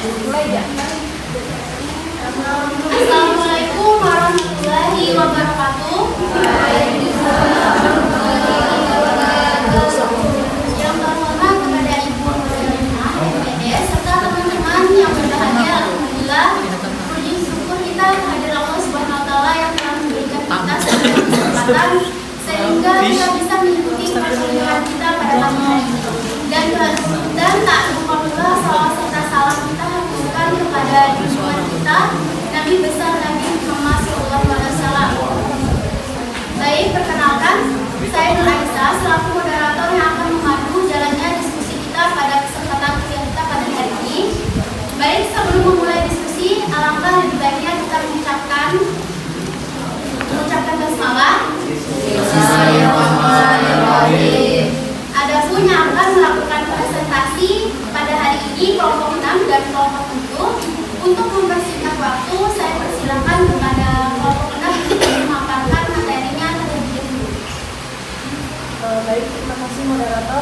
Assalamualaikum warahmatullahi wabarakatuh. Yang terhormat kepada Ibu Mulyana MPD serta teman-teman yang berbahagia, alhamdulillah, puji syukur kita kehadirat Allah Subhanahu wa taala yang telah memberikan kita satu kesempatan sehingga kita bisa mengikuti perkuliahan kita pada pagi hari ini. Dan tak lupa pula salawat serta salam kita haturkan kepada junjungan kita Nabi besar Nabi Muhammad SAW. Baik, perkenalkan, saya Nur Aisyah selaku moderator yang akan memandu jalannya diskusi kita pada kesempatan kuliah kita pada hari ini. Baik, sebelum memulai diskusi, alangkah lebih baiknya kita mengucapkan basmalah. Bismillahirrahmanirrahim. Adapun yang akan melakukan presentasi pada hari ini kelompok 6 dan kelompok 7. Untuk mempersingkat waktu, saya persilakan kepada kelompok 6 untuk memaparkan materinya terlebih dahulu. Baik, terima kasih moderator.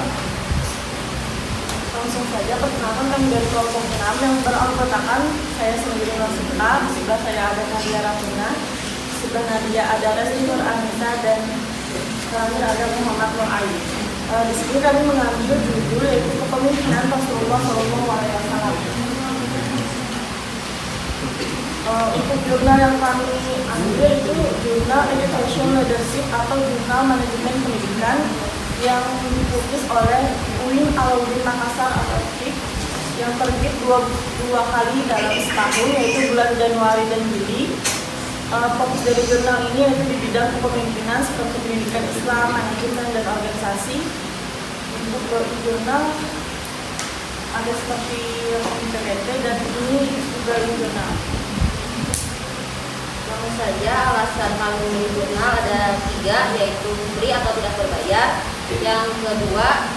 Langsung saja perkenalkan kami dari kelompok 6 yang beranggotakan saya sendiri Rosita, di sebelah saya ada Nadia Ramina, di sebelah Nadia ada Resti Nur Anissa, dan terakhir ada Muhammad Nur Ayu. Di sini kami mengambil judul yaitu kepemimpinan Rasulullah SAW. Untuk jurnal yang kami ambil itu jurnal Education Leadership atau jurnal manajemen pendidikan yang ditulis oleh UIN Alauddin Makassar atau UIN yang terbit dua kali dalam setahun yaitu bulan Januari dan Juli. Fokus dari jurnal ini yaitu di bidang kepemimpinan seperti pendidikan Islam, manajemen, dan organisasi. Untuk jurnal ada seperti PPT dan ini juga jurnal. Langsung saja, alasan kami memilih jurnal ada 3, yaitu free atau tidak berbayar. Yang kedua,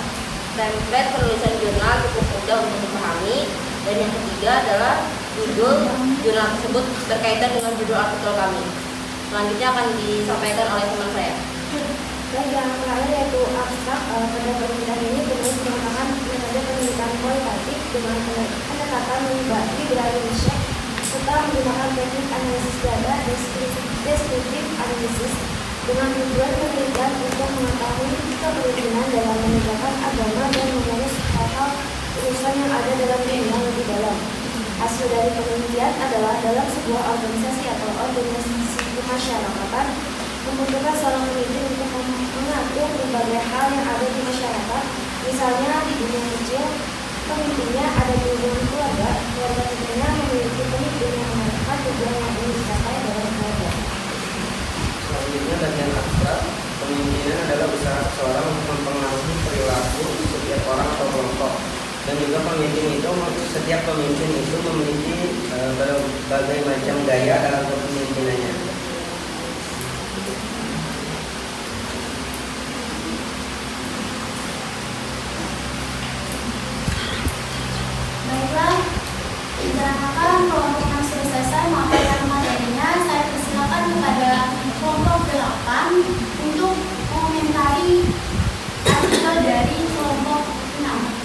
template penulisan jurnal cukup mudah untuk dipahami. Dan yang ketiga adalah judul jurnal tersebut berkaitan dengan judul artikel kami. Selanjutnya akan disampaikan oleh teman saya. Dan yang terakhir yaitu abstrak. Pada penelitian ini penulis menggunakan metode penelitian kualitatif dengan pendekatan melibatkan dari riset serta menggunakan teknik analisis data deskriptif analisis dengan tujuan penelitian untuk mengetahui kepemimpinan dalam menegakkan agama dan mengurus hal-hal urusan yang ada dalam dunia lebih dalam. Hasil dari penelitian adalah dalam sebuah organisasi atau organisasi kemasyarakatan membutuhkan seorang pemimpin untuk mengatur berbagai hal yang ada di masyarakat. Misalnya di dunia kecil, pemimpinnya ada di lingkungan keluarga tentunya memiliki pemimpin yang mengarahkan tujuan yang ingin dicapai dalam keluarga. Selanjutnya bagian abstrak, pemimpinan adalah usaha seseorang untuk mempengaruhi perilaku setiap orang atau kelompok. Dan juga setiap pemimpin itu memiliki berbagai macam gaya dalam kepemimpinannya. Baiklah, dikarenakan kelompok yang sudah selesai memaparkan materinya, saya persilakan kepada kelompok 8 untuk mengomentari artikel dari kelompok 6.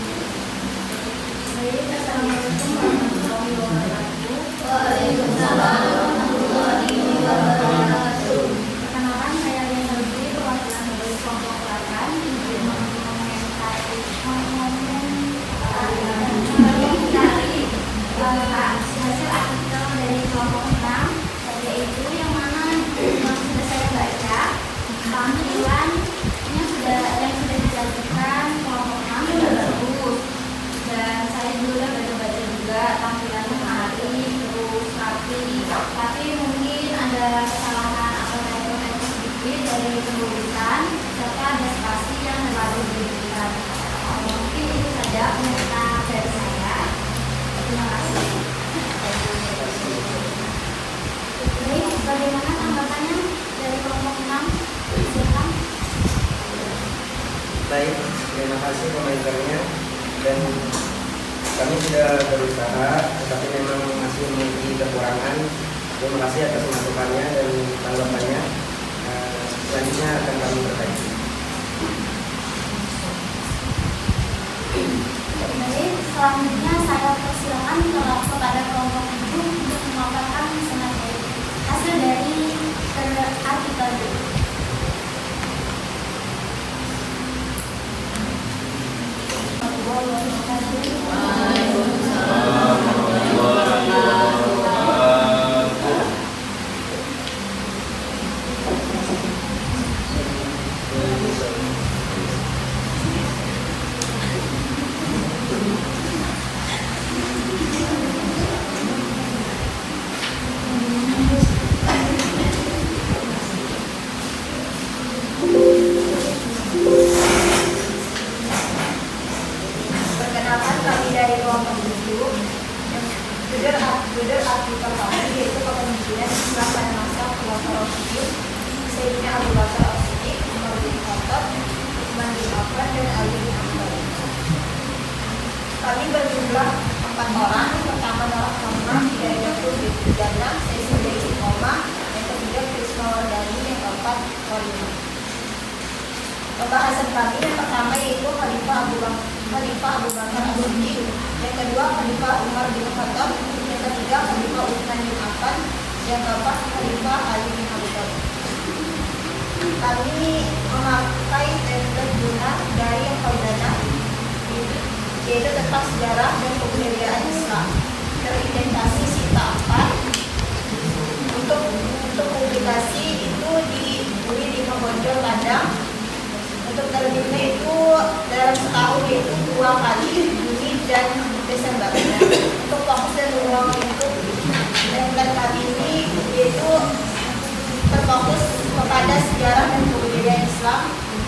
Baik, assalamualaikum warahmatullahi wabarakatuh. Waalaikumsalam warahmatullahi wabarakatuh. Perkenalkan, saya Liana Lutfi, perwakilan dari kelompok 8 yang mengomentari hasil artikel dari kelompok 6, yaitu yang mana sudah saya baca tampilan yang sudah disajikan kelompok 6 sudah bagus, dan saya juga baca-baca juga tampilannya menarik terus rapi, tapi mungkin ada kesalahan atau typo sedikit dari penulisan serta ada spasi yang terlalu diberikan. Mungkin itu saja komentar dari saya. Terima kasih. Baik, bagaimana tanggapannya dari kelompok 6? Silakan. Baik, terima kasih komentarnya. Dan kami sudah berusaha, tetapi memang masih memiliki kekurangan. Terima kasih atas masukannya dan tanggapannya. Selanjutnya akan kami perbaiki. Baik, selanjutnya saya persilakan ke Judul arti pertama yaitu kepemimpinan Islam pada masa Khulafaur Rasyidin, Sayyidina Abu Bakar As-Siddiq, Umar bin Khattab, Utsman bin Affan, dan Ali bin Abi Thalib. Kami berjumlah 4 orang. Yang pertama adalah Muhammad Hidayatul Jannah, saya sebagai istiqomah. Yang ketiga Krisma Wardani, yang keempat Walimah. Pembahasan kami yang pertama yaitu Khalifah Abu Bakar As-Siddiq, yang kedua Khalifah Umar bin Khattab, yang ketiga Khalifah Utsman bin Affan, yang keempat Khalifah Ali bin Abi Thalib. Kami memakai template jurnal dari yang Fauzana, yaitu tentang sejarah dan kebudayaan Islam, terindikasi Sita 4. Untuk publikasi itu diberi di Bonjol Padang. Untuk terbitnya itu dalam setahun yaitu 2 kali, Juni dan Desember. Untuk fokus dan ruang lingkup template kali ini yaitu terfokus kepada sejarah dan kebudayaan Islam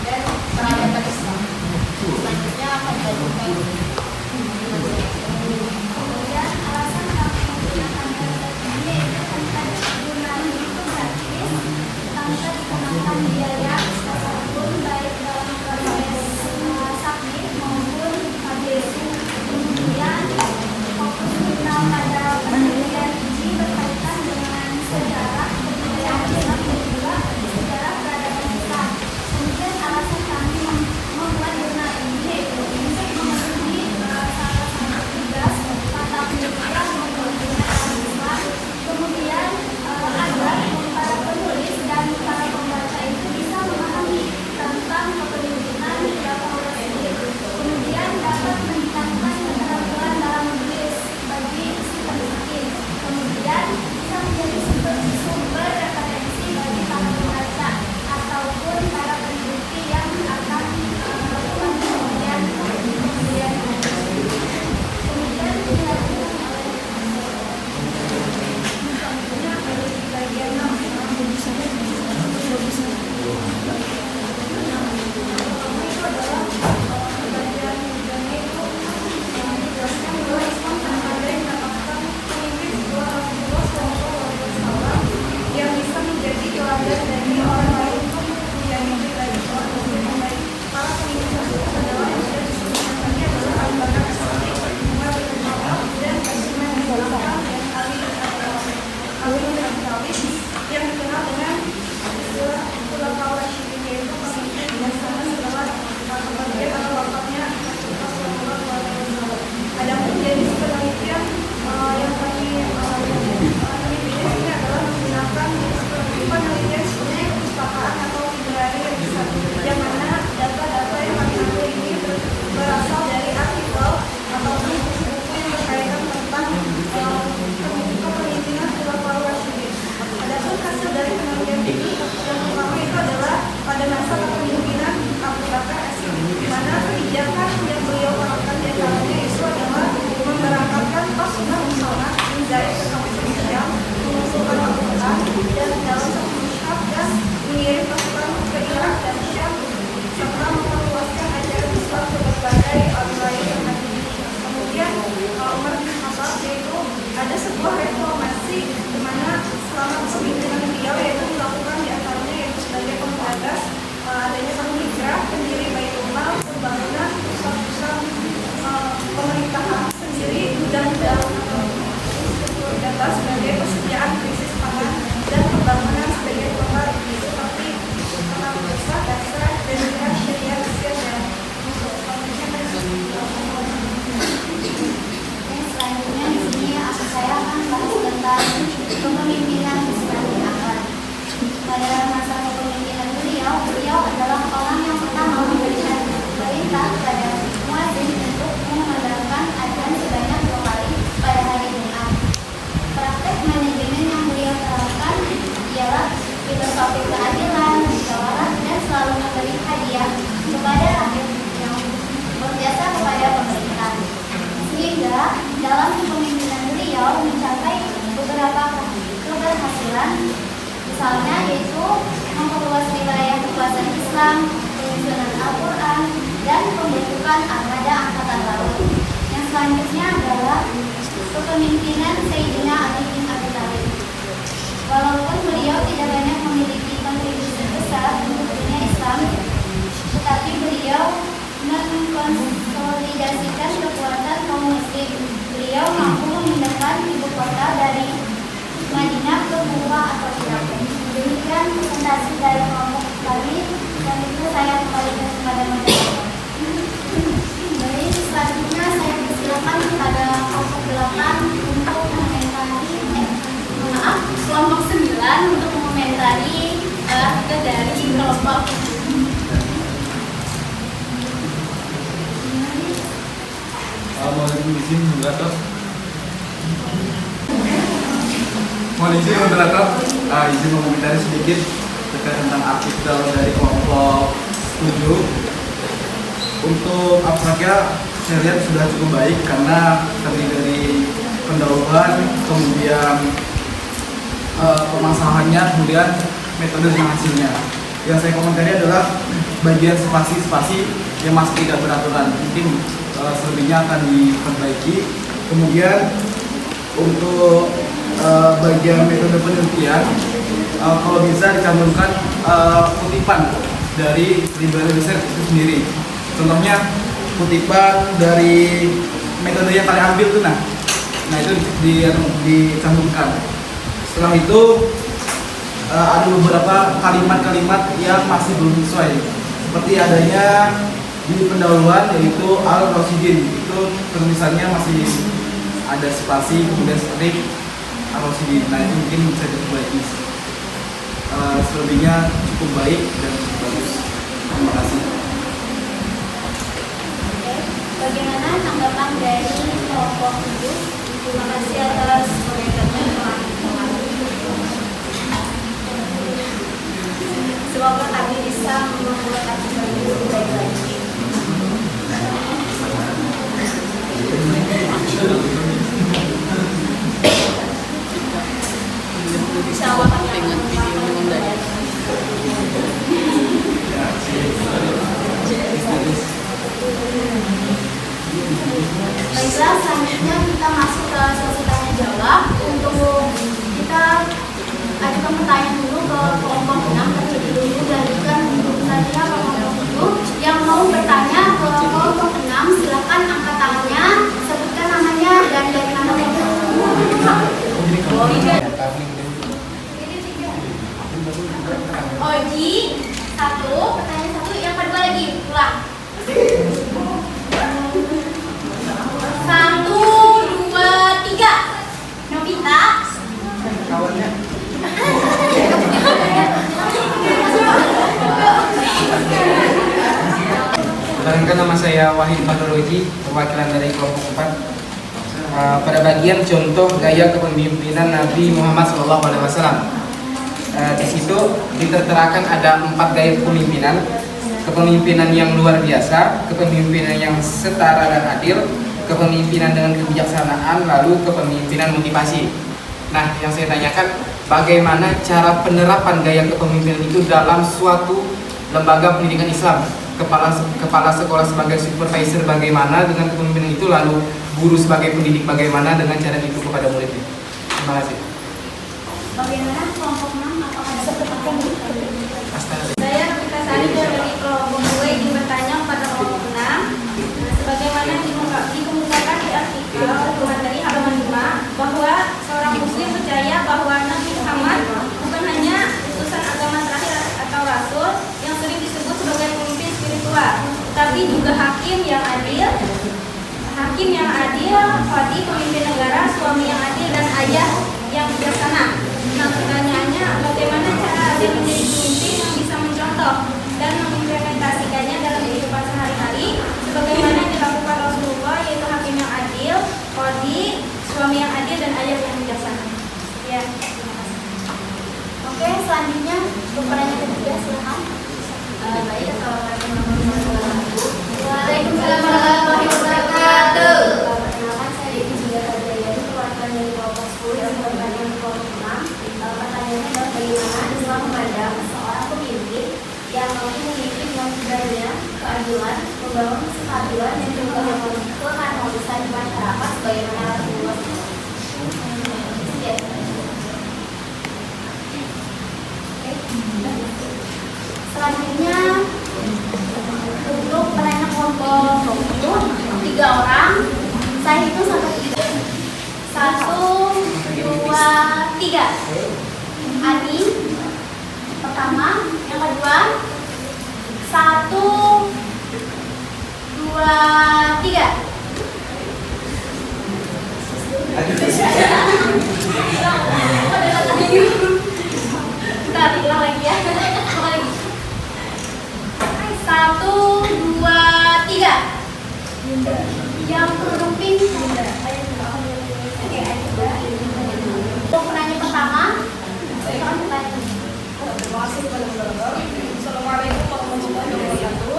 dan peradaban Islam. Selanjutnya akan dilanjutkan. Kemudian alasan kami menggunakan template ini yaitu template jurnal itu gratis tanpa dikenakan biaya apapun baik dalam proses submit maupun publish. Kemudian fokus jurnal pada penelitian ini berkaitan dengan sejarah kebudayaan Islam dan juga sejarah peradaban Islam. Kemudian alasan kami membuat jurnal ini yaitu untuk memenuhi salah satu tugas mata kuliah mempelajari Islam. Kemudian agar para penulis dan para pembaca itu bisa memahami tentang kepemimpinan Khulafaur Rasyidin. Kemudian dapat meningkatkan keterampilan dalam menulis bagi si penulis. Kemudian bisa menjadi sumber referensi bagi para pembaca ataupun para peneliti yang akan melakukan penelitian. Kemudian dilakukan oleh selanjutnya di bagian 6. Itu adalah bagian yang itu yang dijelaskan bahwa Islam ada yang mendapatkan pemimpin sebuah Rasulullah SAW yang bisa menjadi teladan dari orang lain untuk yang menjadi orang yang baik. Para pemimpin tersebut adalah yang sudah disebutkan tadi adalah Abu Bakar As-Siddiq, Umar bin Khattab, dan Utsman bin Affan, dan Ali bin Abi Thalib yang dikenal dengan istilah Khulafaur Rasyidin, yaitu pemimpin bijaksana setelah kepergian atau wafatnya Rasulullah SAW. Adapun jenis penelitian yang kami penelitian ini adalah menggunakan penelitian sebagai perpustakaan atau library yang besar, yang mana data-data yang kami ambil ini berasal dari artikel ataupun buku yang berkaitan tentang kepemimpinan Khulafaur Rasyidin. Adapun hasil dari penelitian ini yang pertama itu adalah pada masa kepemimpinan Abu Bakar As-Siddiq, di mana kebijakan yang beliau terapkan di antaranya itu adalah memberangkatkan pasukan musola dari ke kawasan Syam, mengumpulkan Al-Quran dan dalam satu mushaf dan mengirim pasukan ke Irak dan Syam serta memperluaskan ajaran Islam ke berbagai wilayah yang ada di Indonesia. Kemudian Umar bin Khattab, yaitu ada sebuah reformasi di mana selama kepemimpinan beliau yaitu dilakukan di antaranya yaitu sebagai penggagas adanya satu hijrah, pendiri Baitullah, pembangunan pusat-pusat pemerintahan sendiri dan struktur data sebagai persediaan krisis pangan dan pembangunan sebagai kota seperti kota besar, Basra, dan juga Syria, Mesir, dan Selanjutnya di sini saya akan bahas tentang kepemimpinan Utsman bin Affan. Pada masa kepemimpinan beliau adalah orang yang pertama memberikan perintah kepada muadzin untuk mengumandangkan adzan sebanyak 2 kali pada hari Jumat. Praktek manajemen yang beliau terapkan ialah filosofi keadilan, musyawarah, dan selalu memberi hadiah kepada rakyat yang berjasa kepada pemerintah. Sehingga dalam kepemimpinan beliau mencapai beberapa keberhasilan, misalnya yaitu memperluas wilayah kekuasaan Islam, penyusunan Al-Quran, dan pembentukan armada angkatan laut. Yang selanjutnya adalah kepemimpinan Sayyidina Ali bin Abi Thalib. Walaupun beliau tidak banyak memiliki kontribusi besar untuk dunia Islam, tetapi beliau mengkonsolidasikan kekuatan kaum muslim. Beliau mampu memindahkan ibu kota dari Madinah ke Kufa atau Irak. Demikian presentasi dari kelompok kami, dan itu saya kembalikan kepada moderator. Jadi selanjutnya saya persilakan kepada kelompok 8 untuk mengomentari, kelompok 9 untuk mengomentari artikel dari kelompok. Mohon izin moderator. Mohon izin moderator, izin mengomentari sedikit terkait tentang artikel dari kelompok 7. Untuk abstraknya saya lihat sudah cukup baik karena terdiri dari pendahuluan, kemudian permasalahannya, kemudian metode dan hasilnya. Yang saya komentari adalah bagian spasi-spasi yang masih tidak beraturan. Mungkin selebihnya akan diperbaiki. Kemudian untuk bagian metode penelitian, kalau bisa dicantumkan kutipan dari library research itu sendiri. Contohnya kutipan dari metode yang kalian ambil tuh, nah itu dicantumkan. Setelah itu ada beberapa kalimat-kalimat yang masih belum sesuai, seperti adanya di pendahuluan yaitu Al-Rasyidin, itu penulisannya masih ada spasi kemudian strip Al-Rasyidin. Nah itu mungkin bisa diperbaiki. Selebihnya cukup baik dan bagus. Terima kasih. Bagaimana tanggapan dari kelompok 7? Terima kasih atas komentarnya. Semoga kami bisa membuat artikel ini lebih baik lagi. Insya Allah kami akan melakukan. Baiklah, selanjutnya kita masuk ke sesi tanya jawab. Untuk kita ajukan pertanyaan dulu ke kelompok 6 terlebih dulu, dan juga untuk tanya ke kelompok 7 yang mau bertanya ke kelompok 6 silakan angkat tangannya, sebutkan namanya dan dari mana Oji, 1, pertanyaan 1, yang kedua lagi, ulang. 1, 2, 3. Novita. Perkenalkan, nama saya Wahid Fadluroji, perwakilan dari kelompok 4. Pada bagian contoh gaya kepemimpinan Nabi Muhammad SAW, di situ diterterakan ada 4 gaya kepemimpinan. Kepemimpinan yang luar biasa, kepemimpinan yang setara dan adil, kepemimpinan dengan kebijaksanaan, lalu kepemimpinan motivasi. Nah, yang saya tanyakan, bagaimana cara penerapan gaya kepemimpinan itu dalam suatu lembaga pendidikan Islam? Kepala sekolah sebagai supervisor bagaimana dengan kepemimpinan itu, lalu guru sebagai pendidik bagaimana dengan cara itu kepada muridnya? Terima kasih. Bagaimana kelompok 6 atau ada sepertikan? Saya Novita Sari dari kelompok 2 ingin bertanya kepada kelompok 6. Sebagaimana dikemukakan di artikel materi halaman 5 bahwa seorang muslim percaya bahwa Nabi Muhammad bukan hanya utusan agama terakhir atau rasul yang sering disebut sebagai pemimpin spiritual, tapi juga hakim yang adil, qadhi pemimpin negara, suami yang adil, dan ayah yang bijaksana. Nah, pertanyaannya, bagaimana cara dia menjadi pemimpin yang bisa mencontoh dan mengimplementasikannya dalam kehidupan sehari-hari sebagaimana yang dilakukan Rasulullah, yaitu hakim yang adil, qadhi, suami yang adil, dan ayah yang bijaksana. Ya, terima kasih. Oke, selanjutnya pertanyaan ketiga, silakan. Baik, assalamualaikum warahmatullahi wabarakatuh. Waalaikumsalam warahmatullahi wabarakatuh. Perkenalkan, saya Devi Jingga Fadliyani, perwakilan dari kelompok 10 yang bertanya di kelompok 6. Pertanyaannya adalah bagaimana Islam memandang seorang pemimpin yang mampu memimpin dengan budaya, keadilan, membangun kestabilan dan juga keharmonisan di masyarakat sebagaimana Rasulullah tiga. Ani pertama, yang kedua, 1, 2, 3. Bentar, ulang lagi ya. Ulang lagi. 1, 2, 3. Yang kerudung pink. Penanya pertama. Terima kasih kepada moderator. Assalamualaikum warahmatullahi wabarakatuh.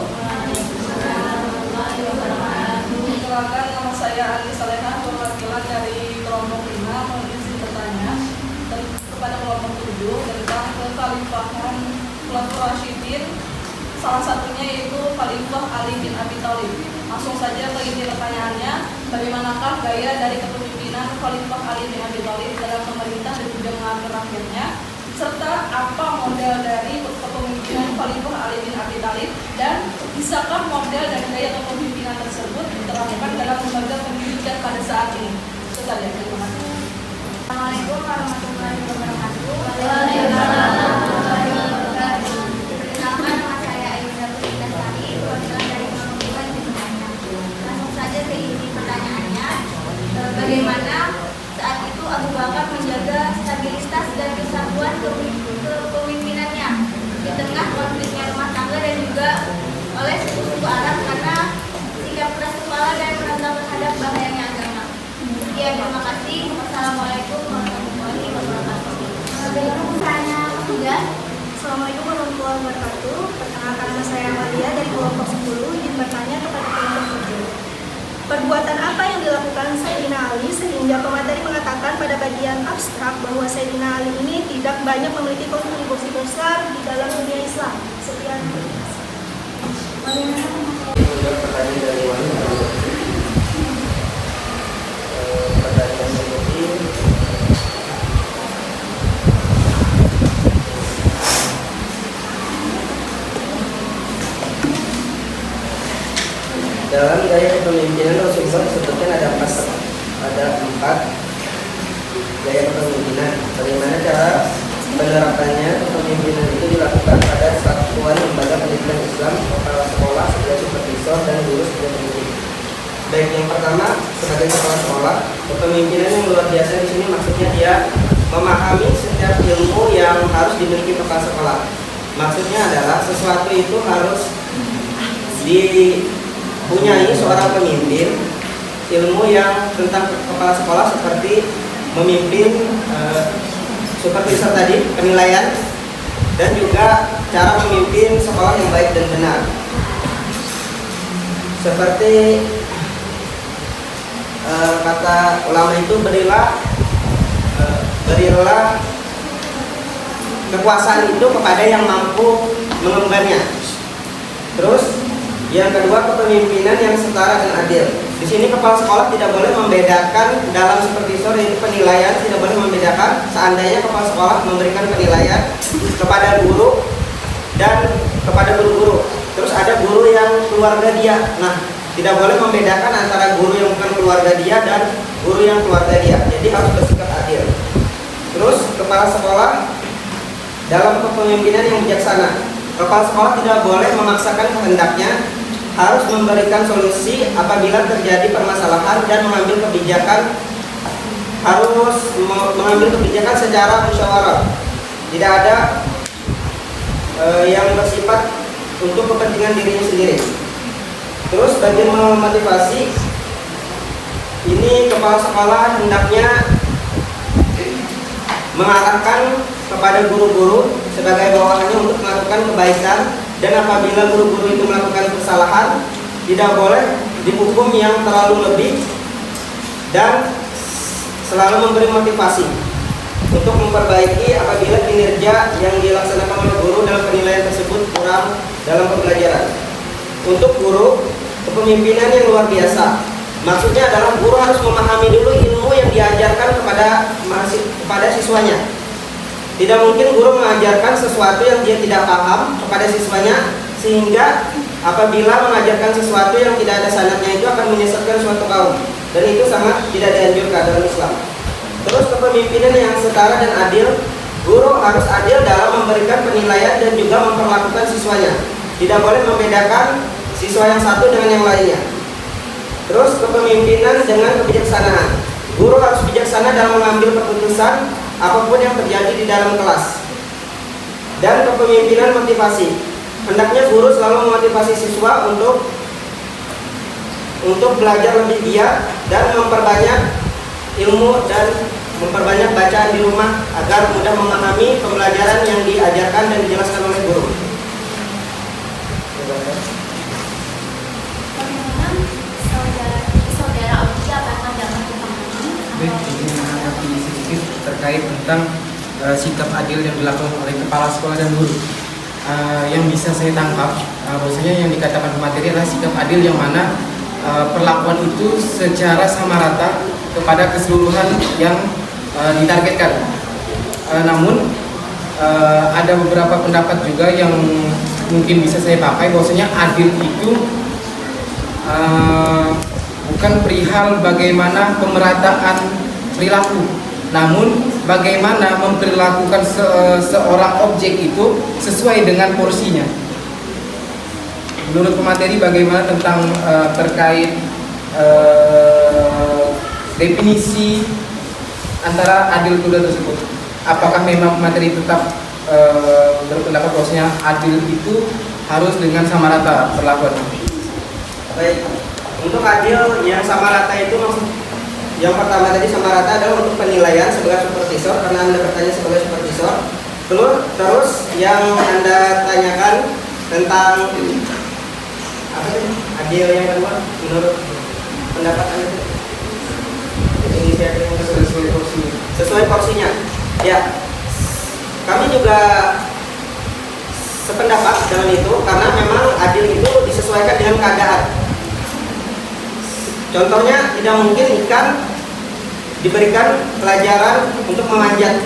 Perkenalkan, nama saya Andi Salehah, perwakilan dari kelompok 5, mohon izin bertanya kepada kelompok 7 tentang kekhalifahan Khulafaur Rasyidin. Salah satunya yaitu Khalifah Ali bin Abi Thalib. Langsung saja ke inti pertanyaannya, bagaimanakah gaya dari kepemimpinan Khalifah Ali bin Abi Thalib dalam memerintah dan juga mengatur rakyatnya, serta apa model dari kepemimpinan Khalifah Ali bin Abi Thalib, dan bisakah model dan gaya kepemimpinan tersebut diterapkan dalam lembaga pendidikan pada saat ini? Itu saja, terima kasih. Assalamualaikum warahmatullahi wabarakatuh. Perkenalkan, nama saya Aisyah Putritasari, perwakilan dari kelompok 5 yang bertanya. Langsung saja ke inti pertanyaannya. Bagaimana saat itu Abu Bakar menjaga stabilitas dan kesatuan kepemimpinannya di tengah konfliknya rumah tangga dan juga oleh suku-suku Arab karena sikap keras kepala dan menentang terhadap bahayanya agama. Sekian, terima kasih. Wassalamualaikum warahmatullahi wabarakatuh. Pertanyaan ketiga. Assalamualaikum warahmatullahi wabarakatuh. Perkenalkan, nama saya Amalia dari kelompok 10 ingin bertanya kepada kelompok 7. Perbuatan apa yang dilakukan Sayyidina Ali sehingga pemateri mengatakan pada bagian abstrak bahwa Sayyidina Ali ini tidak banyak memiliki kontribusi besar di dalam dunia Islam? Sekian. Pertanyaan dari wanita. Pertanyaan seperti dalam gaya kepemimpinan Rasulullah sebetulnya ada empat gaya kepemimpinan. Bagaimana cara penerapannya kepemimpinan itu dilakukan pada satuan lembaga pendidikan Islam, kepala sekolah, sebagai supervisor, dan guru sebagai pemimpin. Baik, yang pertama sebagai kepala sekolah, kepemimpinan yang luar biasa di sini maksudnya dia memahami setiap ilmu yang harus dimiliki kepala sekolah. Maksudnya adalah sesuatu itu harus dipunyai seorang pemimpin, ilmu yang tentang kepala sekolah seperti memimpin supervisor tadi, penilaian, dan juga cara memimpin sekolah yang baik dan benar. Seperti kata ulama itu, berilah kekuasaan itu kepada yang mampu mengembannya. Terus yang kedua, kepemimpinan yang setara dan adil. Di sini kepala sekolah tidak boleh membedakan dalam supervisor ini penilaian, tidak boleh membedakan. Seandainya kepala sekolah memberikan penilaian kepada guru dan kepada guru-guru, terus ada guru yang keluarga dia. Nah, tidak boleh membedakan antara guru yang bukan keluarga dia dan guru yang keluarga dia. Jadi harus bersikap adil. Terus kepala sekolah dalam kepemimpinan yang bijaksana. Kepala sekolah tidak boleh memaksakan kehendaknya, harus memberikan solusi apabila terjadi permasalahan dan mengambil kebijakan, harus mengambil kebijakan secara musyawarah. Tidak ada yang bersifat untuk kepentingan dirinya sendiri. Terus bagi memotivasi, ini kepala sekolah hendaknya mengarahkan kepada guru-guru sebagai bawahannya untuk melakukan kebaikan, dan apabila guru-guru itu melakukan kesalahan tidak boleh dihukum yang terlalu lebih, dan selalu memberi motivasi untuk memperbaiki apabila kinerja yang dilaksanakan oleh guru dalam penilaian tersebut kurang dalam pembelajaran. Untuk guru, kepemimpinan yang luar biasa maksudnya adalah guru harus memahami dulu ilmu yang diajarkan kepada siswanya. Tidak mungkin guru mengajarkan sesuatu yang dia tidak paham kepada siswanya, sehingga apabila mengajarkan sesuatu yang tidak ada sanadnya itu akan menyesatkan suatu kaum, dan itu sangat tidak dianjurkan dalam Islam. Terus kepemimpinan yang setara dan adil, guru harus adil dalam memberikan penilaian dan juga memperlakukan siswanya. Tidak boleh membedakan siswa yang satu dengan yang lainnya. Terus kepemimpinan dengan kebijaksanaan. Guru harus bijaksana dalam mengambil keputusan apapun yang terjadi di dalam kelas. Dan kepemimpinan motivasi. Hendaknya guru selalu memotivasi siswa untuk belajar lebih giat dan memperbanyak ilmu dan memperbanyak bacaan di rumah agar mudah memahami pembelajaran yang diajarkan dan dijelaskan oleh guru. Bagaimana saudara Oki apakah dapat dipahami? Baik, ini menanggapi sedikit terkait tentang sikap adil yang dilakukan oleh kepala sekolah dan guru. Yang bisa saya tangkap, bahwasanya yang dikatakan pemateri adalah sikap adil yang mana perlakuan itu secara sama rata kepada keseluruhan yang ditargetkan. Namun ada beberapa pendapat juga yang mungkin bisa saya pakai, bahwasanya adil itu bukan perihal bagaimana pemerataan perilaku, namun bagaimana memperlakukan seorang objek itu sesuai dengan porsinya. Menurut pemateri, bagaimana tentang terkait definisi antara adil kuda tersebut? Apakah memang pemateri tetap berpendapat bahwasanya adil itu harus dengan sama rata perlakuan? Baik, untuk adil yang sama rata itu maksud yang pertama tadi sama rata adalah untuk penilaian sebagai supervisor, karena Anda bertanya sebagai supervisor. Terus yang Anda tanyakan tentang apa sih? Adil yang kedua menurut pendapat Anda itu? Definisi adil yang kedua sesuai porsinya. Ya, kami juga sependapat dengan itu karena memang adil itu disesuaikan dengan keadaan. Contohnya, tidak mungkin ikan diberikan pelajaran untuk memanjat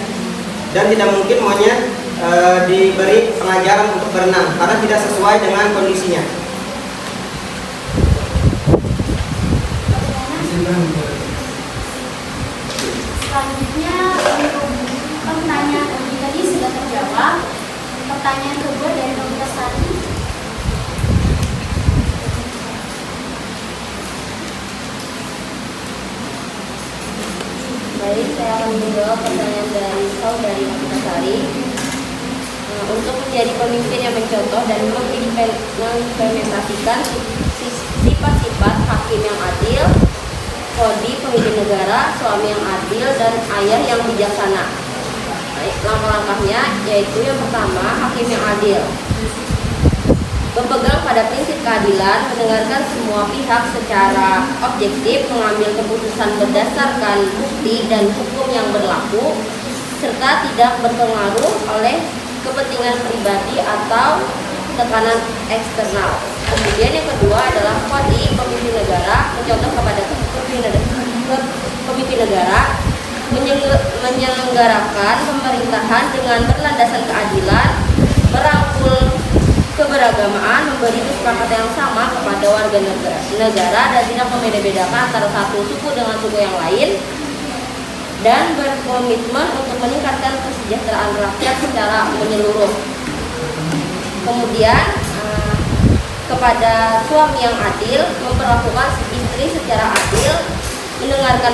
dan tidak mungkin monyet diberi pengajaran untuk berenang karena tidak sesuai dengan kondisinya. Selanjutnya untuk pertanyaan tadi sudah terjawab. Pertanyaan kedua dari Dr. Sari. Baik, saya akan menjawab pertanyaan dari saudari Dr. Sari. Untuk menjadi pemimpin yang mencontoh dan mengimplementasikan sifat-sifat hakim yang adil, kodi pemimpin negara, suami yang adil, dan ayah yang bijaksana. Baik, langkah-langkahnya yaitu yang pertama, hakim yang adil. Berpegang pada prinsip keadilan, mendengarkan semua pihak secara objektif, mengambil keputusan berdasarkan bukti dan hukum yang berlaku, serta tidak berpengaruh oleh kepentingan pribadi atau tekanan eksternal. Kemudian yang kedua adalah kodi pemimpin negara, mencontoh kepada pemimpin negara, menyelenggarakan pemerintahan dengan berlandaskan keadilan, merangkul keberagamaan, memberi kesepakatan yang sama kepada warga negara dan tidak membeda-bedakan antara satu suku dengan suku yang lain, dan berkomitmen untuk meningkatkan kesejahteraan rakyat secara menyeluruh. Kemudian kepada suami yang adil, memperlakukan istri secara adil, mendengarkan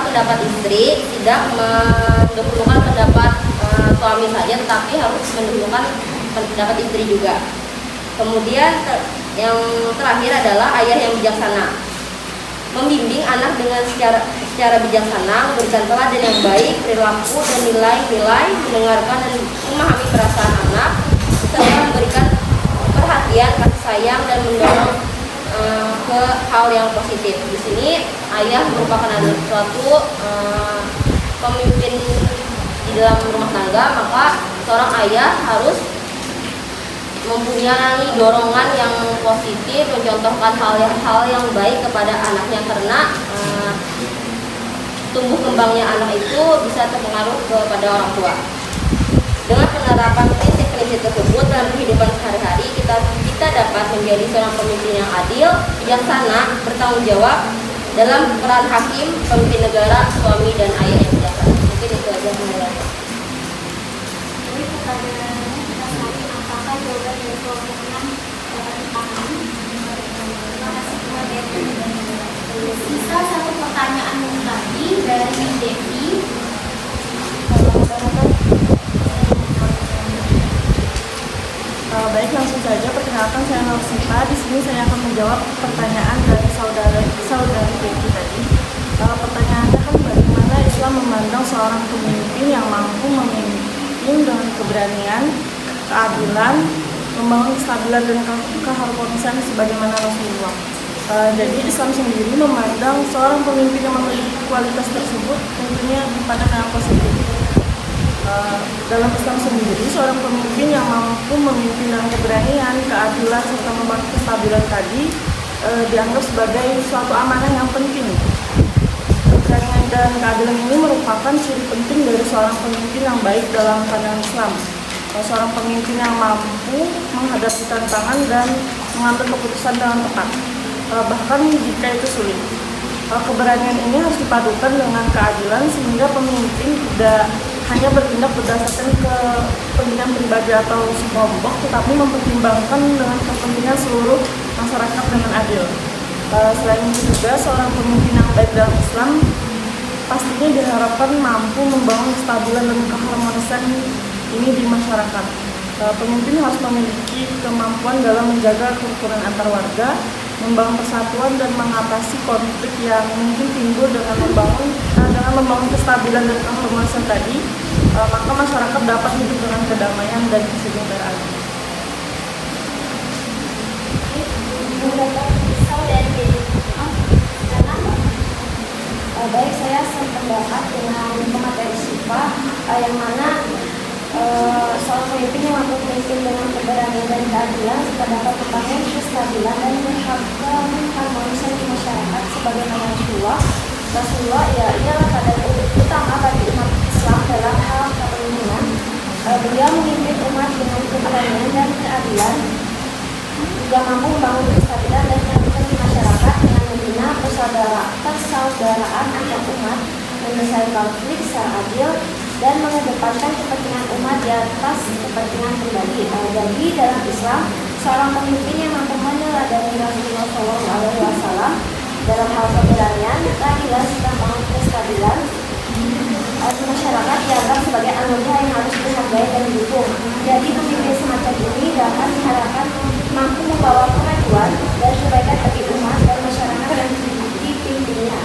pendapat istri, tidak mendahulukan pendapat suami saja, tetapi harus mendahulukan pendapat istri juga. Kemudian yang terakhir adalah ayah yang bijaksana, membimbing anak dengan secara bijaksana, memberikan teladan yang baik, perilaku dan nilai-nilai, mendengarkan dan memahami perasaan anak, serta memberikan perhatian, kasih sayang dan mendorong ke hal yang positif. Di sini ayah merupakan suatu pemimpin di dalam rumah tangga, maka seorang ayah harus mempunyai dorongan yang positif, mencontohkan hal yang baik kepada anaknya, karena tumbuh kembangnya anak itu bisa terpengaruh kepada orang tua. Dengan penerapan prinsip-prinsip tersebut dalam kehidupan sehari-hari, kita dapat menjadi seorang pemimpin yang adil, bijaksana, bertanggung jawab, dalam peran hakim, pemimpin negara, suami dan ayah yang bijaksana. Mungkin itu aja penjelasan. Jadi pertanyaannya kita cari apakah jawaban dari kelompok 6 dapat dipahami? Terima kasih kepada sisa satu pertanyaan lagi dari Devi. Baik, langsung saja perkenalkan saya Nausita. Di sini saya akan menjawab pertanyaan dari saudari Devi tadi. Pertanyaannya kan bagaimana Islam memandang seorang pemimpin yang mampu memimpin dengan keberanian, keadilan, membangun kestabilan dan keharmonisan sebagaimana Rasulullah. Jadi Islam sendiri memandang seorang pemimpin yang memiliki kualitas tersebut tentunya dipandang dengan positif. Dalam Islam sendiri, seorang pemimpin yang mampu memimpin dengan keberanian, keadilan, serta membangun kestabilan tadi dianggap sebagai suatu amanah yang penting. Keberanian dan keadilan ini merupakan ciri penting dari seorang pemimpin yang baik dalam pandangan Islam. Seorang pemimpin yang mampu menghadapi tantangan dan mengambil keputusan dengan tepat, bahkan jika itu sulit. Keberanian ini harus dipadukan dengan keadilan sehingga pemimpin tidak hanya bertindak berdasarkan kepentingan pribadi atau sekelompok, tetapi mempertimbangkan dengan kepentingan seluruh masyarakat dengan adil. Selain itu juga seorang pemimpin yang baik dalam Islam pastinya diharapkan mampu membangun kestabilan dan keharmonisan ini di masyarakat. Pemimpin harus memiliki kemampuan dalam menjaga kerukunan antar warga, membangun persatuan dan mengatasi konflik yang mungkin timbul dengan membangun kestabilan dan keharmonisan tadi, maka masyarakat dapat hidup dengan kedamaian dan kesejahteraan. Baik, saya sependapat dengan pemateri Syifa yang mana seorang pemimpin yang mampu memimpin dengan keberanian dan keadilan serta dapat membangun kestabilan dan keharmonisan di masyarakat sebagaimana Rasulullah ya ialah pada utama bagi umat Islam dalam hal kepemimpinan. Beliau memimpin umat dengan keberanian dan keadilan, juga mampu membangun kestabilan dan keharmonisan di masyarakat dengan membina persaudaraan antar umat, menyelesaikan konflik secara adil dan mengedepankan kepentingan umat di atas kepentingan pribadi. Jadi dalam Islam, seorang pemimpin yang mampu meneladani Rasulullah SAW dalam hal keberanian, keadilan, serta membangun kestabilan di masyarakat dianggap sebagai anugerah yang harus dihargai dan didukung. Jadi pemimpin semacam ini dapat diharapkan mampu membawa kemajuan dan kebaikan bagi umat dan masyarakat yang dipimpinnya.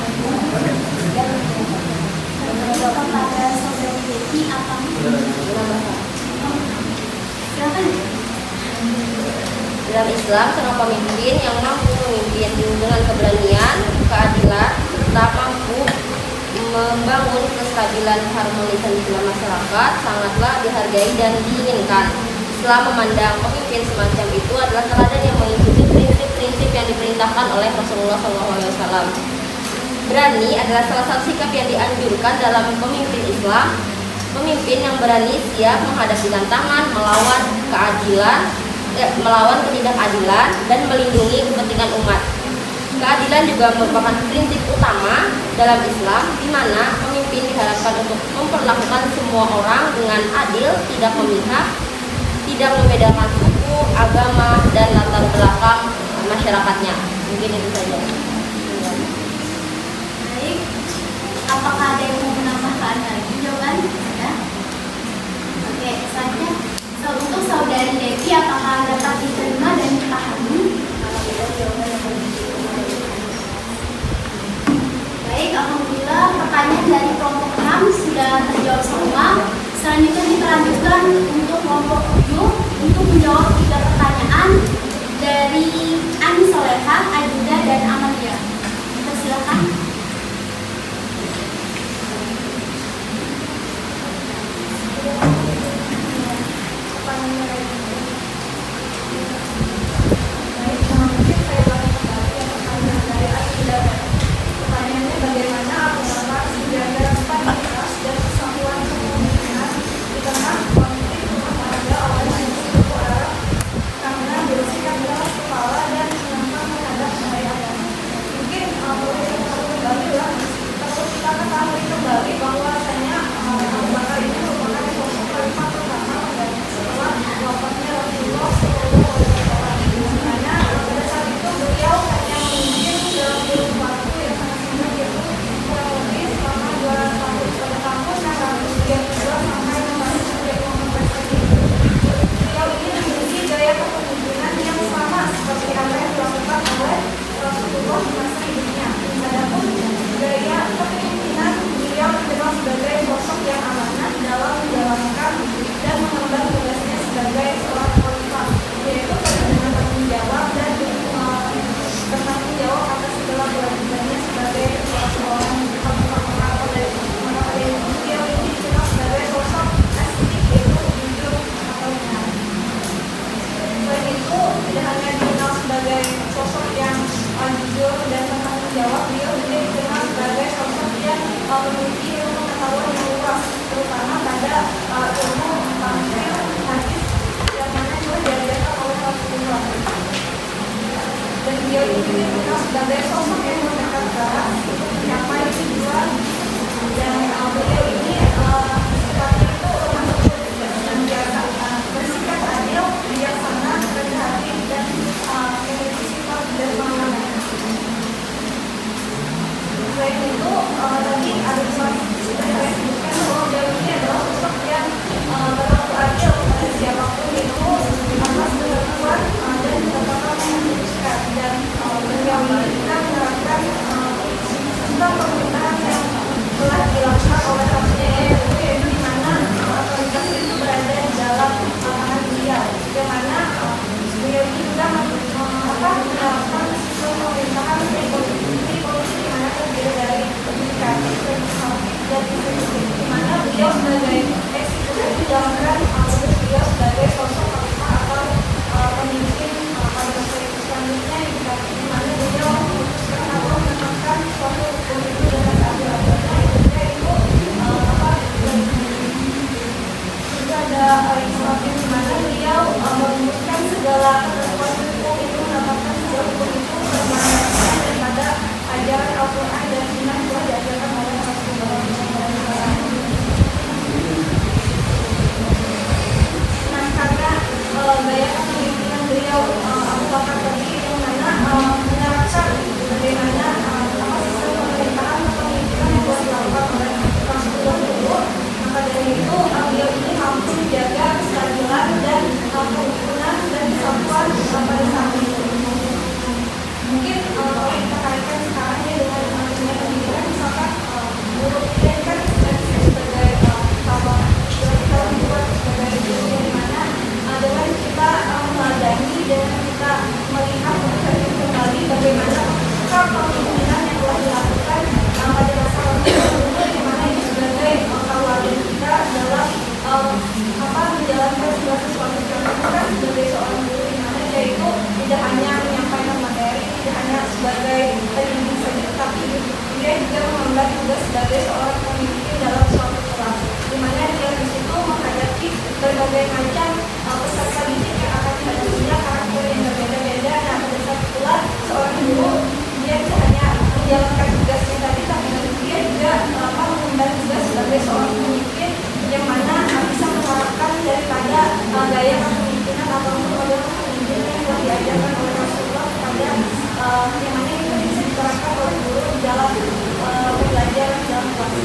Kepada saudari Devi apa? Silakan. Dalam Islam, seorang pemimpin yang mampu memimpin dengan keberanian, keadilan, serta mampu membangun kestabilan harmonisan di dalam masyarakat sangatlah dihargai dan diinginkan. Islam memandang pemimpin semacam itu adalah teladan yang mengikuti prinsip-prinsip yang diperintahkan oleh Rasulullah SAW. Berani adalah salah satu sikap yang dianjurkan dalam pemimpin Islam. Pemimpin yang berani siap menghadapi tantangan, melawan ketidakadilan dan melindungi kepentingan umat. Keadilan juga merupakan prinsip utama dalam Islam, di mana pemimpin diharapkan untuk memperlakukan semua orang dengan adil, tidak memihak, tidak membedakan suku, agama, dan latar belakang masyarakatnya. Mungkin itu saja. Baik, apakah ada yang mau menambahkan lagi jawaban? Ya. Oke, selanjutnya untuk saudari Devi, apakah dapat diterima dan dipahami? Baik, alhamdulillah pertanyaan dari kelompok 6 sudah terjawab semua. Selanjutnya kita lanjutkan untuk kelompok 7 untuk menjawab 3 pertanyaan dari Ani Soleha, Aida, dan Amalia. Silakan. Pertanyaannya bagaimana apakah menjaga stabilitas dan kesatuan kepemimpinan di tengah konflik rumah tangga oleh suku Arab karena bersikap keras kepala dan menentang terhadap syariat. Mungkin boleh memiliki ilmu pengetahuan yang luas, terutama pada ilmu tafsir, hadis, yang mana juga diajarkan oleh Rasulullah. Dan beliau ini dikenal sebagai sosok yang berkata untuk mencapai tujuan, dan beliau ini sifatnya itu yang biasa bersikap adil, bijaksana, rendah hati, dan memiliki sifat dermawan. Selain itu, tadi ada seperti saya sebutkan bahwa beliau ini adalah sosok yang berlaku adil pada siapapun itu atas ketentuan dan ketetapan yang diputuskan, dan beliau ini juga menerapkan sistem pemerintahan yang telah dilakukan oleh Rasulullah, yaitu di mana otoritas itu berada di dalam tangan beliau, yang mana beliau ini juga menerapkan sistem pemerintahan yang politik di mana terdiri dari pendidikan, dan di mana beliau sebagai eksekutif menjalankan tugas beliau sebagai sosok khalifah atau pemimpin pada masa selanjutnya, di mana beliau memutuskan atau menetapkan suatu hukum itu dengan seadil-adilnya, yaitu juga ada Islamnya, di mana beliau merumuskan segala ketentuan hukum itu, menetapkan segala hukum itu berdasarkan daripada ajaran Al-Quran dan Sunnah yang telah diajarkan oleh Rasulullah SAW. Nah, karena gaya kepemimpinan beliau Abu Bakar tadi yang mana menerapkan bagaimana sistem pemerintahan kepemimpinan yang telah dilakukan oleh Rasulullah dulu, maka dari itu beliau ini mampu menjaga kestabilan dan kerukunan dan kesatuan pada saat itu. Mungkin kalau kita kaitkan sekarang ya dengan dunia pendidikan, misalkan guru kita kan sebagai kalau kita membuat sebagai guru yang mana dengan kita meladani, dengan kita melihat dan kembali bagaimana kepemimpinan yang telah dilakukan pada masa lalu, di mana ini sebagai tauladan kita dalam menjalankan segala sesuatu yang kita sebagai seorang guru, di mana yaitu tidak hanya menyampaikan materi, tidak hanya sebagai pendidik saja, tetapi dia juga mengemban tugas sebagai seorang pemimpin dalam suatu kelas, di mana dia di situ menghadapi berbagai macam peserta didik yang akan punya karakter yang berbeda-beda. Nah, pada saat itulah seorang guru dia tidak hanya menjalankan tugasnya tadi, tapi dia juga mengemban tugas sebagai seorang pemimpin yang mana bisa menerapkan daripada gaya kepemimpinan atau model kepemimpinan yang telah diajarkan oleh Rasulullah kepada yang mana itu bisa diterapkan oleh guru di dalam belajar dalam kelas.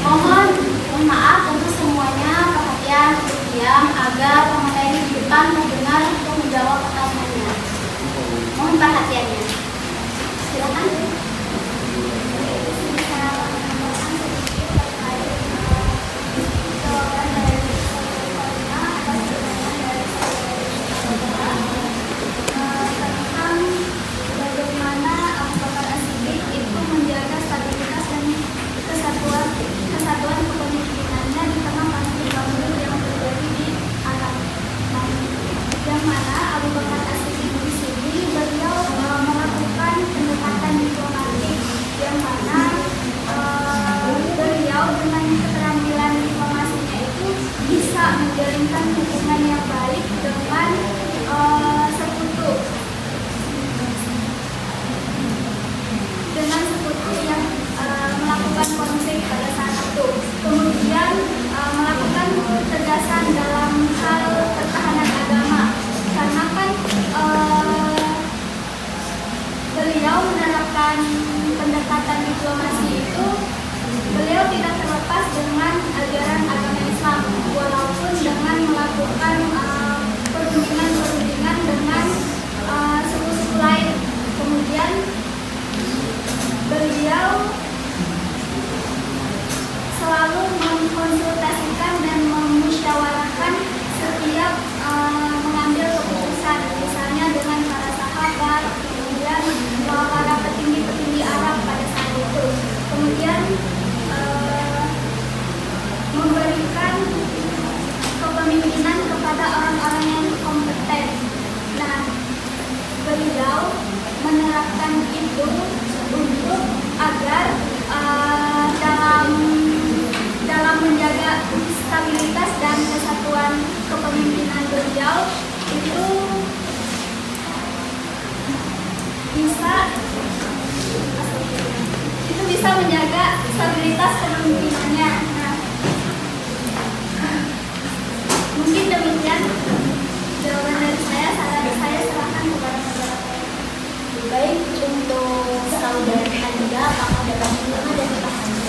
Mohon maaf untuk semuanya, perhatian untuk diam agar pemateri di depan mendengar untuk menjawab pertanyaannya. Mohon perhatiannya. Silakan. Bagaimana Abu Bakar As-Siddiq itu menjaga stabilitas dan kesatuan kepemimpinannya di tengah pandemi baru yang terjadi di Arab. Yang mana Abu Bakar As-Siddiq di sini beliau melakukan pendekatan diplomatik, yang mana beliau dengan keterampilan diplomasinya itu bisa menjalinkan hubungan yang baik dengan sekutu yang melakukan konflik pada saat itu, kemudian melakukan ketegasan dalam hal pertahanan agama, karena kan beliau menerapkan pendekatan diplomasi itu, beliau tidak terlepas dengan ajaran agama Islam, walaupun dengan melakukan perundingan dengan suku-suku lain. Kemudian beliau selalu mengkonsultasikan dan memusyawarahkan setiap mengambil keputusan, misalnya dengan para sahabat, kemudian para menerapkan itu untuk agar dalam menjaga stabilitas dan kesatuan kepemimpinan beliau itu bisa menjaga stabilitas kepemimpinannya. Nah, mungkin demikian jawaban dari saya. Saya serahkan kepada moderator. Baik, untuk saudara Anda, apakah ada pertanyaan dari Pak Anda?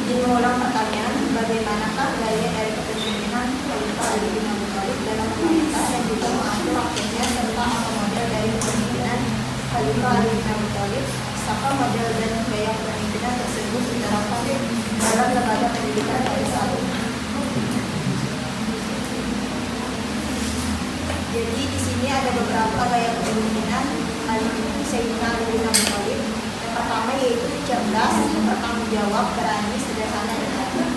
Mengulang pertanyaan, bagaimanakah gaya dari kepemimpinan Khalifah Ali bin Abi Thalib dalam memerintah dan juga mengatur waktunya serta apa model dari kepemimpinan Khalifah Ali bin Abi Thalib? Apakah model dan gaya kepemimpinan tersebut diterapkan dalam lembaga pendidikan pada saat ini? Jadi di sini ada beberapa gaya kepemimpinan Sayyidina Ali bin Abi Thalib. Yang pertama yaitu cerdas, bertanggung jawab, berani, sederhana, dan adil.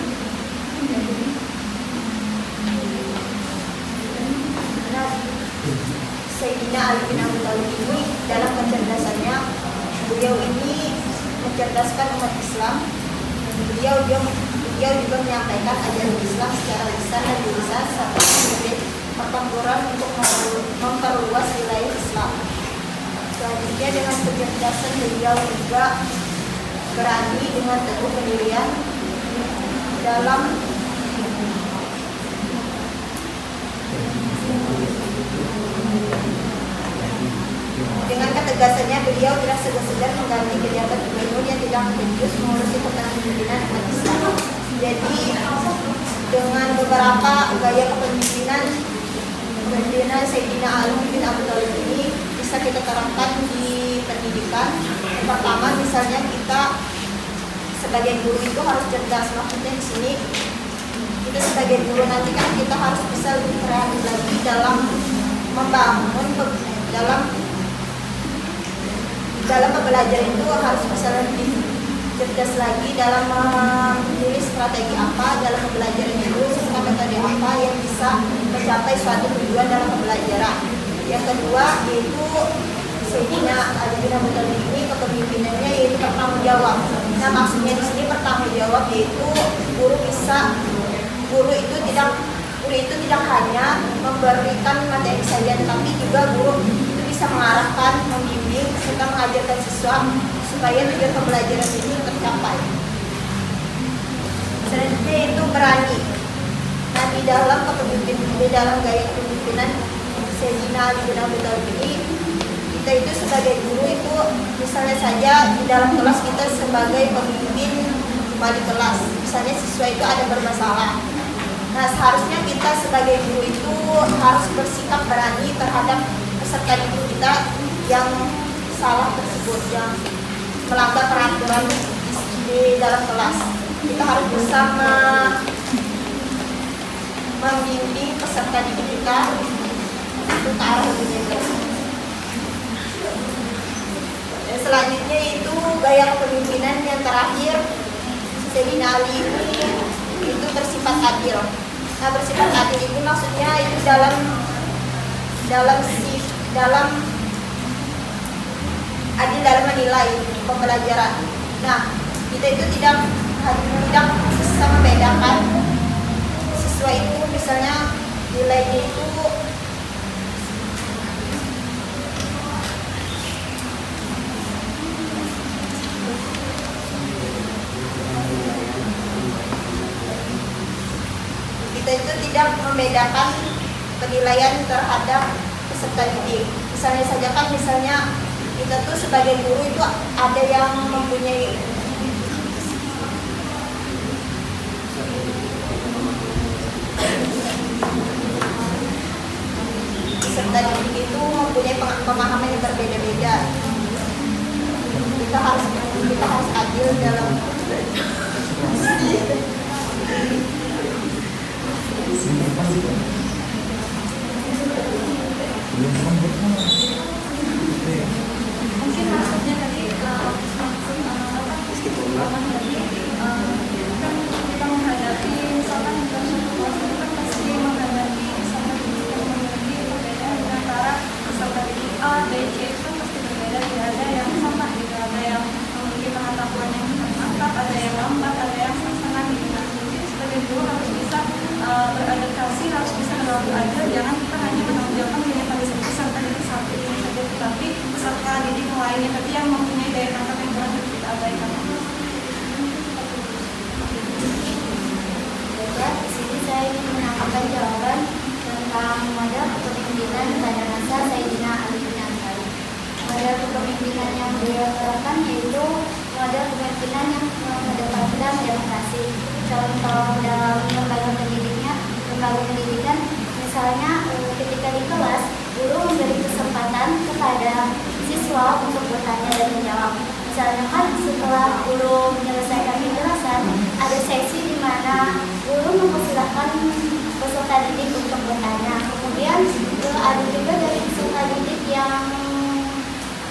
Nah, Sayyidina Ali bin Abi Thalib ini dalam kecerdasannya, beliau ini mencerdaskan umat Islam. Beliau juga menyampaikan ajaran Islam secara lisan dan tulisan serta memimpin pertempuran untuk memperluas wilayah Islam. Selanjutnya dengan kecerdasan beliau juga berani dengan teguh pendirian dalam dengan ketegasannya beliau tidak segan-segan mengganti pejabat gubernur yang tidak becus mengurusi kepemimpinan umat Islam. Jadi dengan beberapa gaya kepemimpinan Sayyidina Ali bin Abi Thalib ini bisa kita terapkan di pendidikan. Yang pertama, misalnya kita sebagai guru itu harus cerdas. Maksudnya di sini kita sebagai guru nanti kan kita harus bisa lebih kreatif lagi dalam membangun dalam pembelajaran itu harus bisa lebih cerdas lagi dalam memilih strategi apa dalam pembelajaran itu serta metode apa yang bisa mencapai suatu tujuan dalam pembelajaran. Yang kedua yaitu Sayyidina Ali bin Abi Thalib ini kepemimpinannya yaitu bertanggung jawab. Nah, maksudnya di sini bertanggung jawab yaitu guru itu tidak hanya memberikan materi saja, tetapi juga guru itu bisa mengarahkan, membimbing serta mengajarkan siswa supaya tujuan pembelajaran ini tercapai. Selanjutnya itu berani. Nah, di dalam gaya kepemimpinan Sayyidina Ali bin Abi Thalib ini, kita itu sebagai guru itu misalnya saja di dalam kelas kita sebagai pemimpin wali kelas, misalnya siswa itu ada bermasalah. Nah, seharusnya kita sebagai guru itu harus bersikap berani terhadap peserta didik kita yang salah tersebut, yang melanggar peraturan di dalam kelas. Kita harus bisa membimbing peserta didik kita untuk ke arah lebih baik. Dan selanjutnya itu gaya kepemimpinan yang terakhir, Sayyidina Ali ini itu bersifat adil. Nah, bersifat adil itu maksudnya itu dalam adil dalam menilai pembelajaran. Nah, kita itu tidak bisa membedakan siswa itu misalnya nilainya itu tidak membedakan penilaian terhadap peserta didik. Misalnya saja kan kita tuh sebagai guru itu ada yang mempunyai peserta didik itu mempunyai pemahaman yang berbeda-beda. Kita harus adil dalam Mungkin maksudnya tadi kan kita menghadapi misalkan dalam suatu kelas itu kan pasti menghadapi peserta didik yang memiliki perbedaan antara peserta didik A, B, C itu kan pasti berbeda, tidak ada yang sama gitu, ada yang memiliki pengetahuan yang mantap, ada yang lambat, ada yang sangat ringan. Jadi sebagai guru harus bisa beradaptasi, harus bisa berlaku adil, jangan kita hanya menonjolkan hanya pada peserta didik satu ini saja, tetapi peserta didik yang lainnya tadi yang mempunyai daya tangkap yang kurang kita abaikan. Di sini saya ingin menyampaikan jawaban tentang model kepemimpinan pada masa Sayyidina Ali bin Abi Thalib. Model kepemimpinan yang beliau terapkan yaitu model kepemimpinan yang mengedepankan demokrasi. Contoh dalam lembaga pendidikan, misalnya ketika di kelas, guru memberi kesempatan kepada siswa untuk bertanya dan menjawab. Misalnya kan setelah guru menyelesaikan penjelasan, ada sesi di mana guru mempersilahkan peserta didik untuk bertanya. Kemudian ada juga dari peserta didik yang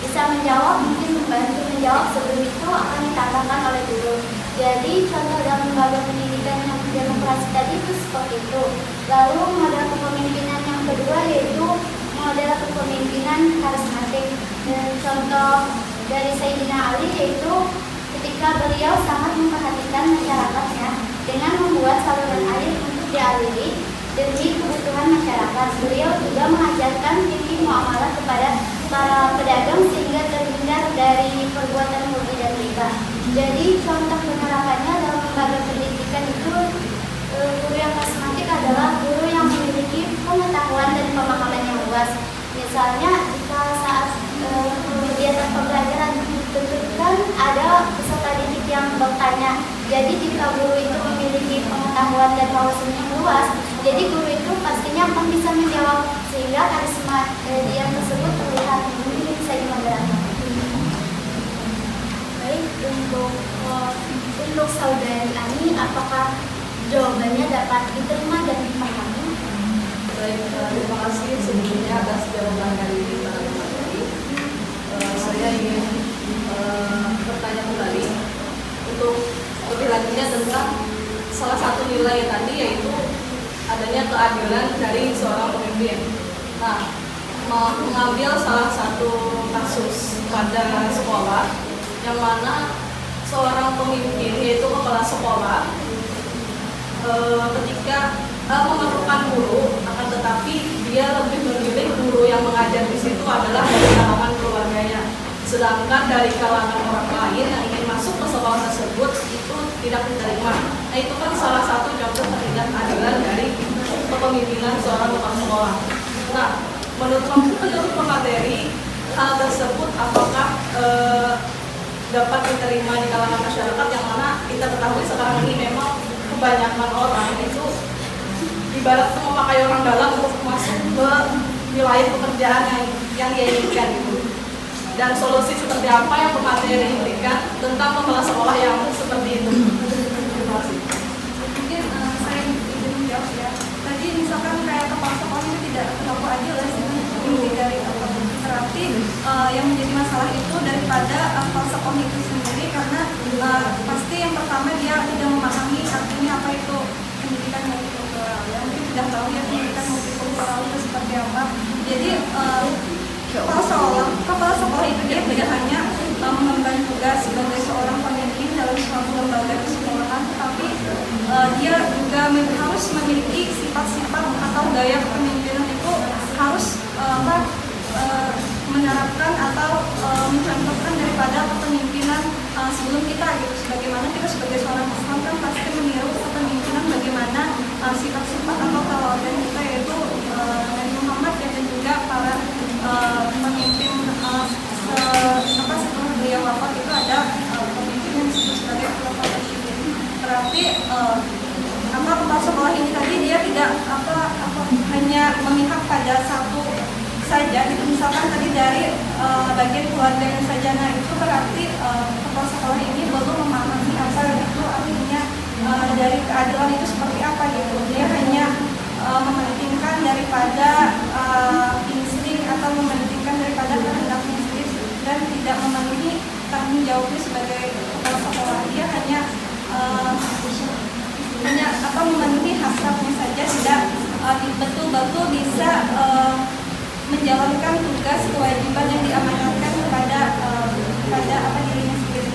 bisa menjawab, mungkin membantu menjawab sebelum itu akan ditambahkan oleh guru. Jadi contoh dalam lembaga pendidikan yang demokrasi tadi itu seperti itu. Lalu model kepemimpinan yang kedua yaitu model kepemimpinan karismatik. Dan contoh dari Sayyidina Ali yaitu ketika beliau sangat memperhatikan masyarakatnya dengan membuat saluran air untuk dialiri demi kebutuhan masyarakat. Beliau juga mengajarkan fikih muamalah kepada para pedagang sehingga terhindar dari perbuatan rugi dan riba. Jadi contoh penerapannya dalam lembaga pendidikan itu guru yang karismatik adalah guru yang memiliki pengetahuan dan pemahaman yang luas. Misalnya jika saat kegiatan pembelajaran tentukan ada peserta didik yang bertanya. Jadi jika guru itu memiliki pengetahuan dan wawasan yang luas, jadi guru itu pastinya akan bisa menjawab sehingga karisma dia tersebut terlihat. Mungkin bisa dimaksudkan. Baik, untuk saudari Ani, apakah jawabannya dapat diterima dan dipahami? Baik, terima kasih sebelumnya atas jawaban kali ini para materi. Saya ingin bertanya kembali untuk lebih lanjutnya tentang salah satu nilai tadi yaitu adanya keadilan dari seorang pemimpin. Nah, mengambil salah satu kasus pada sekolah yang mana seorang pemimpin yaitu kepala sekolah ketika memerlukan guru, akan tetapi dia lebih memilih guru yang mengajar di situ adalah dari kalangan keluarganya. Sedangkan dari kalangan orang lain yang ingin masuk ke sekolah tersebut itu tidak diterima. Nah, itu kan salah satu contoh ketidakadilan dari kepemimpinan seorang kepala sekolah. Nah, menurut pemateri, hal tersebut apakah dapat diterima di kalangan masyarakat yang mana kita ketahui sekarang ini memang kebanyakan orang itu ibarat memakai orang dalam untuk masuk ke wilayah pekerjaan yang dia inginkan gitu. Dan solusi seperti apa yang pemateri berikan tentang kepala sekolah yang seperti itu? Terima kasih. Mungkin saya ingin menjawab ya. Tadi misalkan kayak kepala sekolah itu tidak berlaku adil ya, ini dari terapi yang menjadi masalah itu daripada kepala sekolah itu sendiri karena pasti yang pertama dia tidak memahami artinya apa itu pendidikan multikultural. Ya mungkin tidak tahu ya pendidikan multikultural itu seperti apa. Jadi kepala sekolah itu dia tidak hanya mengemban tugas sebagai seorang pemimpin dalam suatu lembaga kesekolahan, tetapi dia juga harus memiliki sifat-sifat atau gaya kepemimpinan itu harus menerapkan atau mencontohkan daripada kepemimpinan sebelum kita gitu. Sebagaimana kita sebagai seorang Islam kan pasti meniru kepemimpinan bagaimana sifat-sifat atau teladan kita yaitu Nabi Muhammad dan juga para pemimpin setelah beliau wafat itu ada pemimpin yang disebut sebagai Khulafaur Rasyidin. Berarti kepala sekolah ini tadi dia tidak hanya memihak pada satu saja gitu. Misalkan tadi dari bagian keluarganya saja, nah itu berarti kepala sekolah ini belum memahami apa itu artinya dari keadilan itu seperti apa gitu. Dia hanya mementingkan daripada insting betul-betul bisa menjalankan tugas kewajiban yang diamanatkan kepada dirinya sendiri.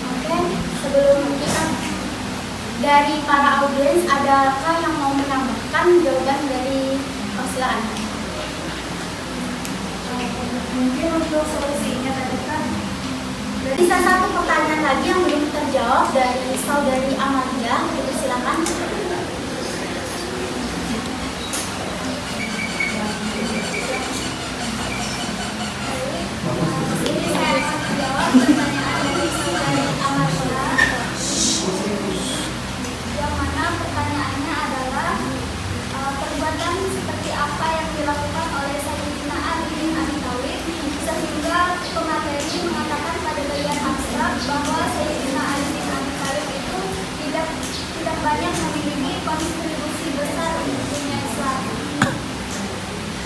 Oke, sebelum kita dari para audiens, adakah yang mau menambahkan jawaban dari silakan? Mungkin untuk solusinya tadi kan Bisa satu pertanyaan lagi yang belum terjawab dari saudari Amalia, silakan. Ini saya akan menjawab pertanyaan dari saudari Amalia, yang mana pertanyaannya adalah perbuatan seperti apa yang dilakukan oleh Sayyidina Ali bin Abi Thalib sehingga pemateri mengatakan pada bagian abstrak bahwa Sayyidina Ali bin Abi Thalib itu tidak banyak memiliki kontribusi besar untuk dunia Islam.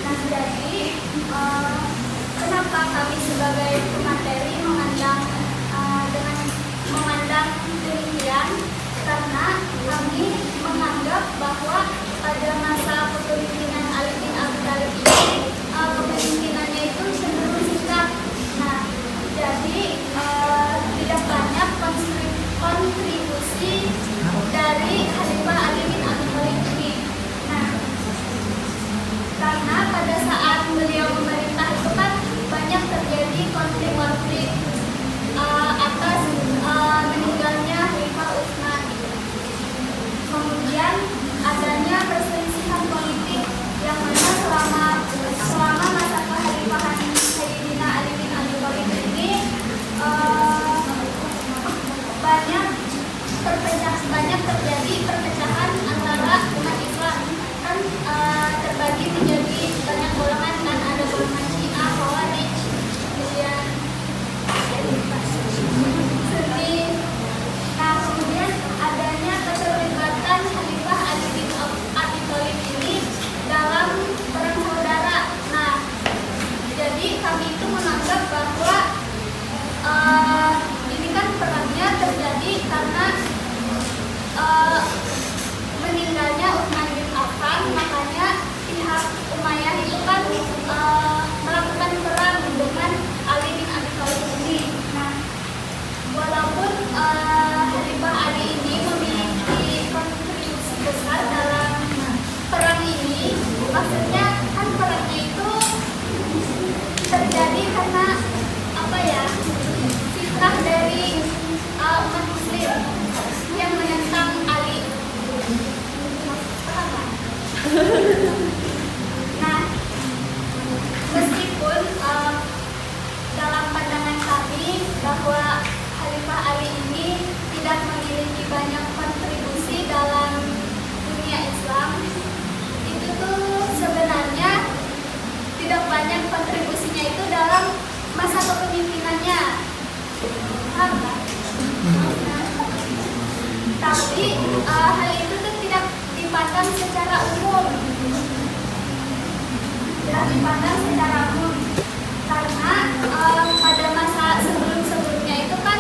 Nah, jadi kenapa kami sebagai pemateri memandang demikian? Karena kami menganggap bahwa pada masa kepemimpinan Ali bin Abi Thalib ini kepemimpinannya itu cenderung singkat. Nah, jadi tidak banyak kontribusi dari Khalifah Ali bin Abi Thalib ini. Nah, karena pada saat beliau memerintah itu kan banyak terjadi konflik-konflik atas meninggalnya Khalifah Utsman. Kemudian adanya perselisihan politik yang mana selama masa kekhalifahan Sayyidina Ali bin Abi Thalib ini banyak terjadi perpecahan antara umat Islam, kan terbagi menjadi banyak golongan, kan ada golongan Syiah, Khawarij, kemudian Sunni. Nah, kemudian adanya keterlibatan Khalifah Ali bin Abi Thalib ini dalam perang saudara. Nah, jadi kami itu menganggap bahwa ini kan perangnya terjadi karena meninggalnya Utsman bin Affan, makanya pihak Umayyah itu kan melakukan perang dengan Ali bin Abi Thalib ini. Nah, walaupun Khalifah Ali ini memiliki kontribusi besar dalam perang ini, maksudnya kan perangnya itu terjadi karena fitnah dari umat Muslim yang menentang Ali. Nah, meskipun dalam pandangan kami bahwa Khalifah Ali ini tidak memiliki banyak kontribusi dalam dunia Islam, itu tuh sebenarnya tidak banyak kontribusinya itu dalam masa kepemimpinannya. Paham nggak? Tapi hal itu tuh tidak dipandang secara umum. Tidak dipandang secara umum karena pada masa sebelum-sebelumnya itu kan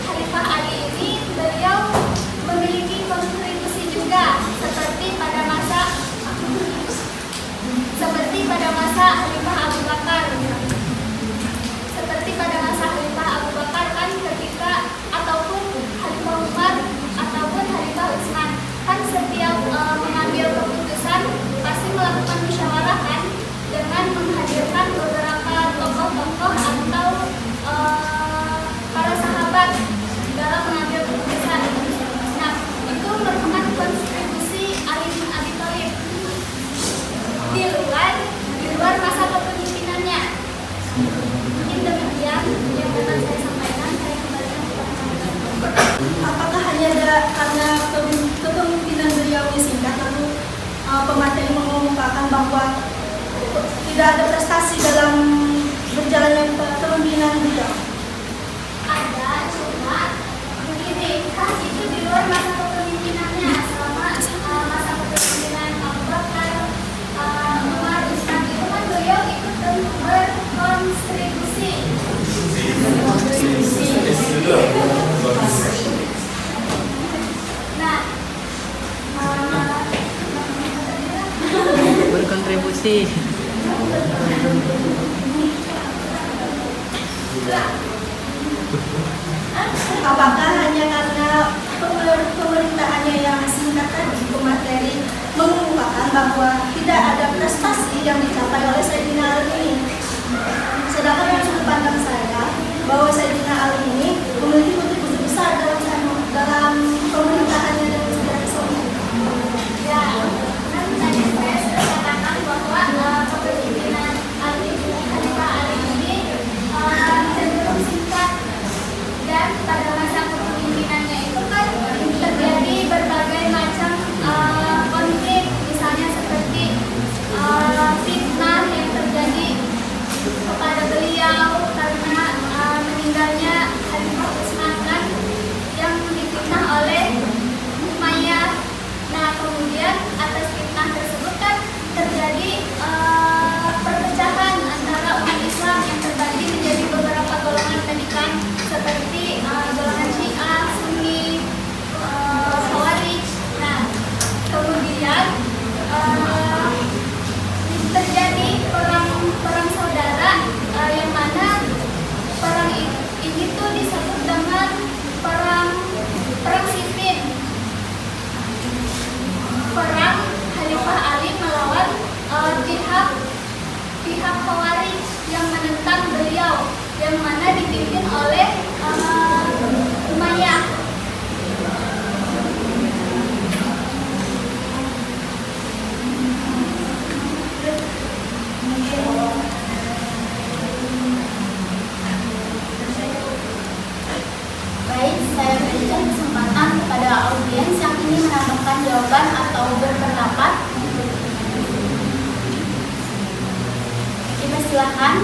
Khalifah Ali ini beliau memiliki kontribusi juga seperti pada masa Khalifah Abu Bakar. Seperti pada masa Khalifah Abu Bakar kan ketika ataupun Khalifah Umar ataupun Khalifah Utsman kan setiap mengambil keputusan pasti melakukan musyawarah kan dengan menghadirkan beberapa tokoh-tokoh atau para sahabat dalam mengambil keputusan. Nah, itu merupakan kontribusi Ali bin Abi Thalib di luar masa kepemimpinannya. Mungkin demikian yang dapat saya sampaikan. Saya kembalikan kepada apakah hanya karena kepemimpinan beliau yang singkat lalu pemateri mengumumkan bahwa tidak ada prestasi dalam berjalannya kepemimpinan beliau? ada, cuma begini, kan itu di luar masa kepemimpinannya. Selama masa kepemimpinan Abu Bakar, Umar, Utsman itu kan beliau ikut berkontribusi. kontribusi. Apakah hanya karena pemerintahannya yang singkat tadi pemateri mengungkapkan bahwa tidak ada prestasi yang dicapai oleh Sayyidina Ali ini? Sedangkan dari sudut pandang saya bahwa Sayyidina Ali ini memiliki kontribusi besar dalam pemerintahannya dan sejarah Islam. Ya, kan tadi saya sudah katakan bahwa kepemimpinan Khalifah Ali ini cenderung singkat, dan pada masa kepemimpinannya itu kan terjadi berbagai macam konflik, misalnya seperti fitnah yang terjadi kepada beliau karena meninggalnya Khalifah Utsman kan, yang difitnah oleh Umayyah. Nah, kemudian atas fitnah tersebut kan terjadi perpecahan antara umat Islam yang terbagi menjadi beberapa golongan tadi kan, seperti golongan Syiah, Sunni, Khawarij. Nah, kemudian terjadi perang saudara, yang mana perang ini tuh disebut dengan perang Siffin. Perang Khalifah Ali melawan pihak Khawarij yang menentang beliau, yang mana dipimpin oleh Umayyah. Baik, saya berikan kesempatan kepada audiens yang ingin menambahkan jawaban atau berpendapat. Silakan.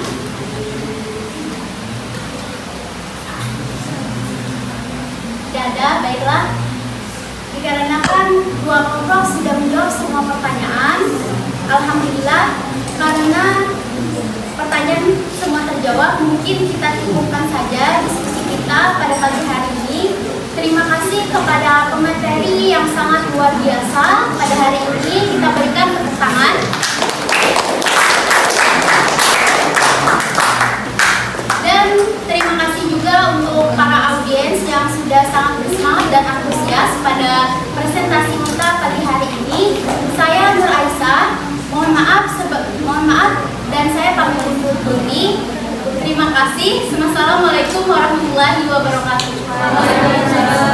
Tidak ada, baiklah. Dikarenakan dua kelompok sudah menjawab semua pertanyaan, alhamdulillah, karena pertanyaan semua terjawab, mungkin kita cukupkan saja diskusi kita pada pagi hari ini. Terima kasih kepada pemateri yang sangat luar biasa pada hari ini. Kita berikan tepuk tangan. Dan terima kasih juga untuk para audiens yang sudah sangat bersemangat dan antusias pada presentasi kita pagi hari ini. Saya Nur Aisyah, mohon maaf dan saya pamit undur diri. Terima kasih. Assalamualaikum warahmatullahi wabarakatuh.